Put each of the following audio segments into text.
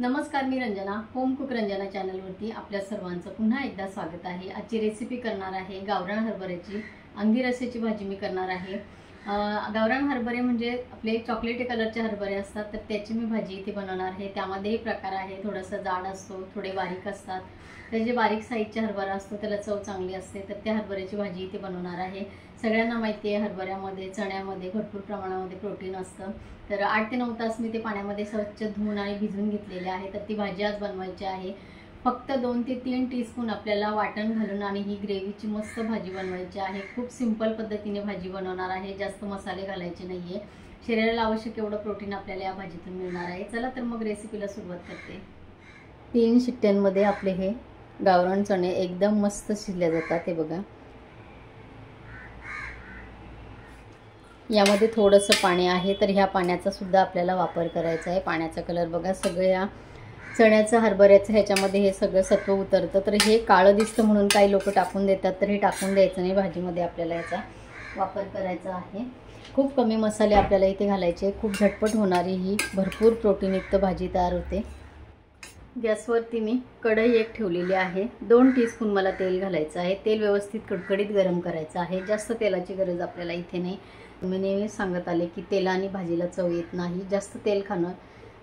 नमस्कार, मी Ranjana, home cook Ranjana चॅनलवरती आपल्या सर्वांचं पुन्हा एकदा स्वागत आहे। आजची रेसिपी करणार आहे गावरान हरभऱ्याची अंगी रस्स्याची भाजी मी करणार आहे। गावरान हरभरे म्हणजे आपले चॉकलेटी कलरचे हरभरे असतात, तर त्याची मी भाजी इथे बनवणार आहे। त्यामध्येही प्रकार आहे, थोडासा जाड असतो, थोडे बारीक असतात। तर जे बारीक साईजचा हरभरा असतो त्याला चव चांगली असते, तर त्या हरभऱ्याची भाजी इथे बनवणार आहे। सगळ्यांना माहिती आहे हरभऱ्यामध्ये चण्यामध्ये भरपूर प्रमाणामध्ये प्रोटीन असतं। तर 8 ते 9 तास मी ते पाण्यामध्ये स्वच्छ धुवून आणि भिजवून घेतलेले आहे। तर ती भाजी आज बनवायची आहे। फक्त 2 ते 3 टीस्पून आपल्याला वाटण घालून आणि ही ग्रेव्हीची मस्त भाजी बनवायची आहे। खूप सिंपल पद्धतीने भाजी बनवणार आहे, जास्त मसाले घालायचे नाहीये। शरीराला आवश्यक एवढं प्रोटीन आपल्याला या भाजीतून मिळणार आहे। चला तर मग रेसिपीला सुरुवात करते। 3 शिट्ट्यांमध्ये आपले हे गावरान चणे एकदम मस्त शिजले जातात। हे बघा, यामध्ये थोडंसं पाणी आहे, तर ह्या पाण्याचा सुद्धा आपल्याला वापर करायचा आहे। पाण्याचा कलर बघा, सगळ्या चण्याचं हरभऱ्याचं ह्याच्यामध्ये हे सगळं सत्व उतरतं। तर हे काळं दिसतं म्हणून काही लोक टाकून देतात, तर हे टाकून द्यायचं नाही, भाजीमध्ये आपल्याला याचा वापर करायचा आहे। खूप कमी मसाले आपल्याला इथे घालायचे, खूप झटपट होणारी ही भरपूर प्रोटीनयुक्त भाजी तयार होते। गॅसवरती मी कढई एक ठेवलेली आहे। 2 टीस्पून मला तेल घालायचं आहे। तेल व्यवस्थित कडकडीत गरम करायचं आहे, जास्त तेलाची गरज आपल्याला इथे नाही। मी नेहमी सांगत आले की तेलाने भाजीला चव येत नाही। जास्त तेल खाणं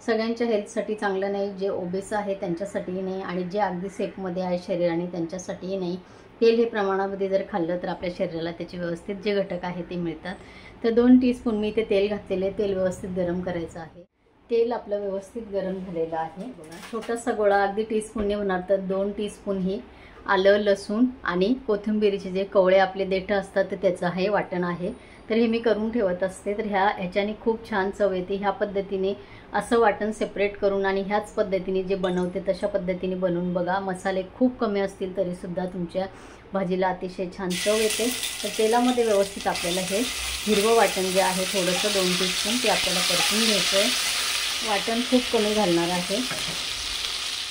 सगळ्यांच्या हेल्थसाठी चांगलं नाही, जे ओबेस आहे त्यांच्यासाठीही नाही आणि जे अगदी सेफमध्ये आहे शरीराने त्यांच्यासाठीही नाही। तेल हे प्रमाणामध्ये जर खाल्लं तर आपल्या शरीराला त्याचे व्यवस्थित जे घटक आहे ते मिळतात। तर 2 टीस्पून मी ते तेल घातलेले, तेल व्यवस्थित गरम करायचं आहे। तेल आपलं व्यवस्थित गरम झालेलं आहे। बघा, छोटासा गोळा अगदी टीस्पूनने होणार, तर 2 टीस्पून ही आलं, लसूण आणि कोथिंबीरीचे जे कवळे आपले देठ असतात तर त्याचं हे वाटण आहे। तर हे मी करून ठेवत असते, तर ह्याच्याने खूप छान चव येते। ह्या पद्धतीने असं वाटण सेपरेट करून आणि ह्याच पद्धतीने जे बनवते तशा पद्धतीने बनवून बघा। मसाले खूप कमी असतील तरीसुद्धा तुमच्या भाजीला अतिशय छान चव येते। तर तेलामध्ये व्यवस्थित आपल्याला हे हिरवं वाटण जे आहे थोडंसं 2 टीस्पून ते आपल्याला परतून घ्यायचं आहे। वाटण खूप कमी घालणार आहे,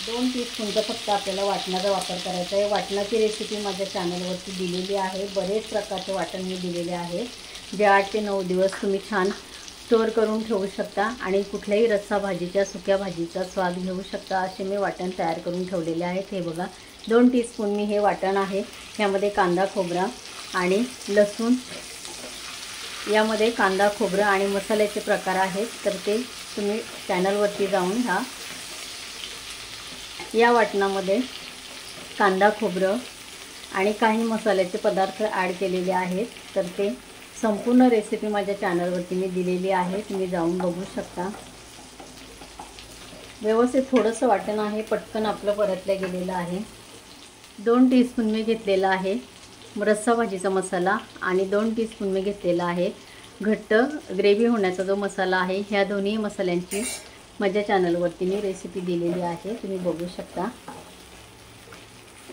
2 टीस्पूनचा फक्त आपल्याला वाटणाचा वापर करायचा आहे। वाटणाची रेसिपी माझ्या चॅनलवरती दिलेली आहे, बरेच प्रकारचे वाटण मी दिलेले आहे, जे 8 ते 9 दिवस तुम्ही छान स्टोअर करून ठेवू शकता आणि कुठल्याही रस्सा भाजीच्या सुक्या भाजीचा स्वाद घेऊ शकता, असे मी वाटण तयार करून ठेवलेले आहेत। हे बघा, 2 टीस्पून मी हे वाटण आहे। यामध्ये कांदा, खोबरा आणि लसूण, यामध्ये कांदा, खोबरं आणि मसाल्याचे प्रकार आहेत, तर ते तुम्ही चॅनलवरती जाऊन या वाटणामध्ये कांदा, खोबरं आणि काही मसाल्याचे पदार्थ ॲड केलेले आहेत। तर ते संपूर्ण रेसिपी माझ्या चॅनलवरती मी दिलेली आहे, तुम्ही जाऊन बघू शकता। व्यवस्थित थोडंसं वाटण आहे, पटकन आपलं परतलं गेलेलं आहे। 2 टीस्पून मी घेतलेला आहे रस्सा भाजीचा मसाला आणि 2 टीस्पून मी घेतलेला आहे घट्ट ग्रेव्ही होण्याचा जो मसाला आहे। ह्या दोन्ही मसाल्यांची माझ्या चॅनलवरती मी रेसिपी दिलेली आहे, तुम्ही बघू शकता।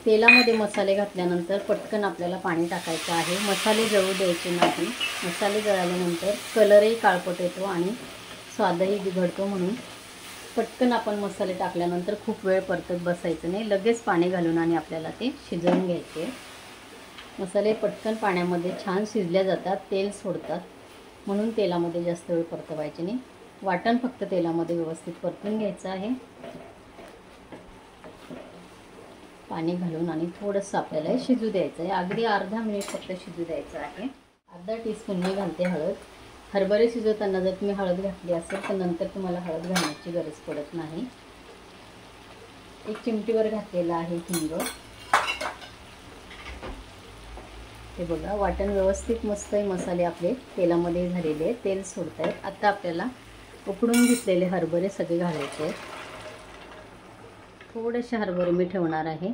तेलामध्ये मसाले घातल्यानंतर पटकन आपल्याला पाणी टाकायचं आहे, मसाले जळू द्यायचे नाही। मसाले जळाल्यानंतर कलरही काळपट येतो आणि स्वादही बिघडतो, म्हणून पटकन आपण मसाले टाकल्यानंतर खूप वेळ परतत बसायचं नाही, लगेच पाणी घालून आणि आपल्याला ते शिजवून घ्यायचे। मसाले पटकन पाण्यामध्ये छान शिजल्या जातात, तेल सोडतात, म्हणून तेलामध्ये जास्त वेळ परतवायचे नाही। वाटण फक्त तेलामध्ये व्यवस्थित परतून घ्यायचं आहे, पाणी घालून आणि थोडंसं आपल्याला शिजू द्यायचं आहे। अगदी अर्धा मिनिट फक्त शिजू द्यायचं आहे। अर्धा टीस्पून मी घालते हळद। हरभरे शिजवताना जर तुम्ही हळद घातली असेल तर नंतर तुम्हाला हळद घालण्याची गरज पडत नाही। 1 चिमटीवर घातलेला आहे हिंग। हे बघा, वाटण व्यवस्थित मस्त मसाले आपले तेलामध्ये झालेले, तेल सोडत आहेत। आता आपल्याला उकडून घेतलेले हरभरे सगळे घालायचे आहेत। थोडेसे हरभरे मी ठेवणार आहे,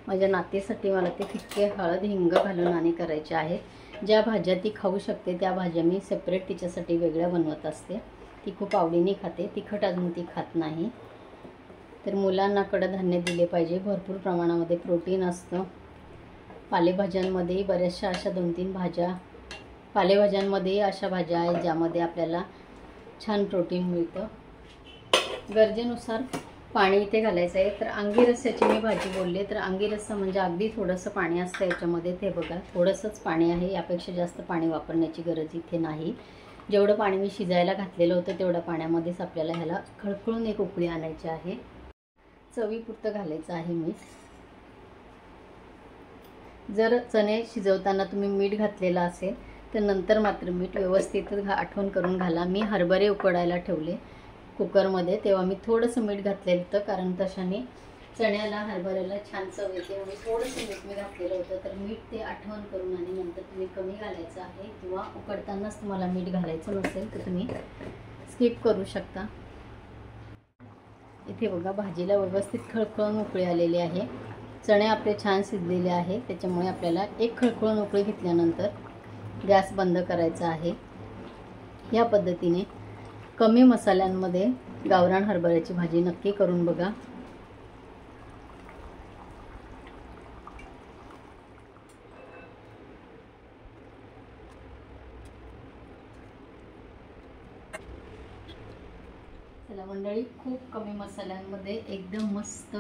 माझ्या नातीसाठी मला ते फिक्के हळद हिंग घालून आणि करायचे आहेत। ज्या भाज्या ती खाऊ शकते त्या भाज्या मी सेपरेट तिच्यासाठी वेगळ्या बनवत असते। ती खूप आवडीने खाते, तिखट अजून ती खात नाही। तर मुलांना कडधान्य दिले पाहिजे, भरपूर प्रमाणामध्ये प्रोटीन असतं। पालेभाज्यांमध्येही बऱ्याचशा अशा 2-3 भाज्या, पालेभाज्यांमध्येही अशा भाज्या आहेत ज्यामध्ये आपल्याला छान प्रोटीन मिळतं। गरजेनुसार पाणी इथे घालायचं आहे। तर अंगी रस्स्याची मी भाजी बोलले, तर अंगी रस्सा म्हणजे अगदी थोडंसं पाणी असतं याच्यामध्ये। ते बघा, थोडंसंच पाणी आहे, यापेक्षा जास्त पाणी वापरण्याची गरज इथे नाही। जेवढं पाणी मी शिजायला घातलेलं होतं तेवढ्या पाण्यामध्येच आपल्याला ह्याला खळखळून एक उकळी आणायची आहे. चवीपुरतं घालायचं आहे मीठ. जर चणे शिजवताना तुम्ही मीठ घातलेलं असेल तर नंतर मात्र मीठ व्यवस्थित आठवण करून घाला. मी हरभरे उकडायला ठेवले कुकरमध्ये, तेव्हा मी थोडंसं मीठ घातलेलं होतं, कारण तशाने चण्याला हरभऱ्याला छान चव येते. म्हणून थोडंसं मीठ मी घातलेलं होतं. तर मीठ ते आठवण करून आणि नंतर तुम्ही कमी घालायचं आहे, किंवा उकडतानाच तुम्हाला मीठ घालायचं नसेल तर तुम्ही स्किप करू शकता. इथे बघा भाजीला व्यवस्थित खळखळून उकळी आलेली आहे. चणे आपले छान शिजलेले आहे, त्याच्यामुळे आपल्याला एक खळखळून उकळी घेतल्यानंतर गॅस बंद करायचा आहे. या पद्धतीने कमी मसाल्यांमध्ये गावरान हरभऱ्याची भाजी नक्की करून बघा. चला मंडळी, खूप कमी मसाल्यांमध्ये एकदम मस्त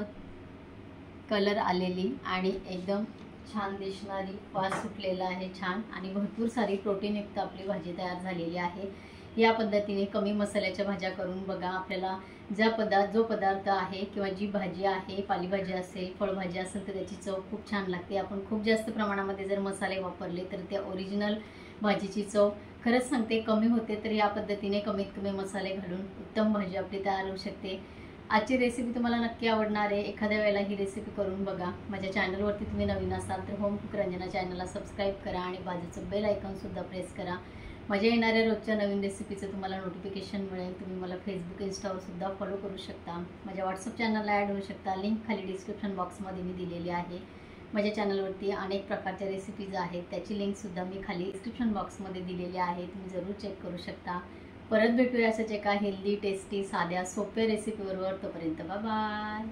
कलर आलेली आणि एकदम छान दिसणारी, वास सुटलेला आहे छान, आणि भरपूर सारी प्रोटीनयुक्त आपली भाजी तयार झालेली आहे. या पद्धतीने कमी मसाल्याच्या भाज्या करून बघा. आपल्याला जो पदार्थ आहे किंवा जी भाजी आहे, पालेभाजी असेल, फळभाजी असेल, तर त्याची चव खूप छान लागते. आपण खूप जास्त प्रमाणामध्ये जर मसाले वापरले तर त्या ओरिजिनल भाजीची चव खरंच सांगते कमी होते. तर या पद्धतीने कमीत कमी मसाले घालून उत्तम भाजी आपली तयार होऊ शकते. आजची रेसिपी तुम्हाला नक्की आवडणार आहे. एखाद्या वेळेला ही रेसिपी करून बघा. माझ्या चॅनलवरती तुम्ही नवीन असाल तर होम कुक रंजना चॅनलला सबस्क्राईब करा आणि बाजूचं बेल आयकॉनसुद्धा प्रेस करा. माझ्या येणाऱ्या रोजच्या नवीन रेसिपीचं तुम्हाला नोटिफिकेशन मिळेल. तुम्ही मला फेसबुक, इंस्टावर सुद्धा फॉलो करू शकता. माझ्या व्हॉट्सअप चॅनलला ॲड होऊ शकता. लिंक खाली डिस्क्रिप्शन बॉक्समध्ये मी दिलेली आहे. माझ्या चॅनलवरती अनेक प्रकारच्या रेसिपीज आहेत, त्याची लिंकसुद्धा मी खाली डिस्क्रिप्शन बॉक्समध्ये दिलेली आहे. तुम्ही जरूर चेक करू शकता. परत भेटूया अशाच एका हेल्दी, टेस्टी, साध्या, सोप्या रेसिपीबरोबर. तोपर्यंत बाय बाय.